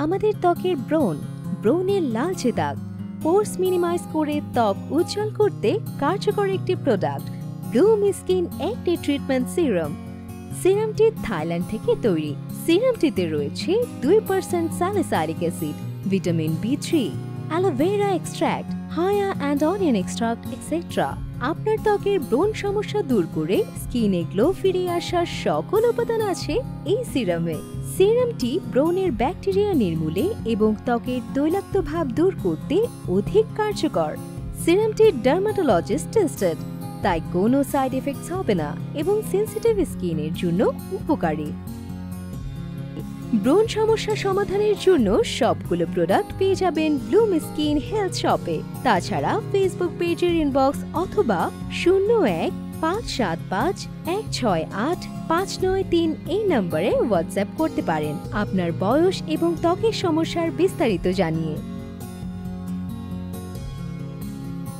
আমাদের ত্বকের ব্রণের লালচে দাগ পোর্স মিনিমাইজ করে ত্বক উজ্জ্বল করতে কার্যকর একটি product bloom skin acne treatment serum. সিরামটি থাইল্যান্ড থেকে তৈরি। সিরামটিতে রয়েছে 2% salicylic acid, vitamin B3, aloe vera extract, হায়া অ্যান্ড অনিয়ন এক্সট্রাক্ট এক্সেট্রা। আপনার ত্বকের ব্রণ সমস্যা দূর করে স্কিনে গ্লো ফিরিয়ে আসার সকল উপাদান আছে এই সিরামে। সিরামটি ব্রণের ব্যাকটেরিয়া নির্মূলে এবং ত্বকের তৈলাক্ত ভাব দূর করতে অধিক কার্যকর। সিরামটি ডার্মাটোলজিস্ট টেস্টেড, তাই কোনো সাইড এফেক্টস হবে না এবং সেনসিটিভ স্কিনের জন্য উপকারী। ব্রণ সমস্যা সমাধানের জন্য সবগুলো প্রোডাক্ট পেয়ে যাবেন ব্লুম স্কিন হেলথ শপে। তাছাড়া ফেসবুক পেজের ইনবক্স অথবা 01-575-168-593 এই নম্বরে হোয়াটসঅ্যাপ করতে পারেন আপনার বয়স এবং ত্বকের সমস্যার বিস্তারিত জানিয়ে।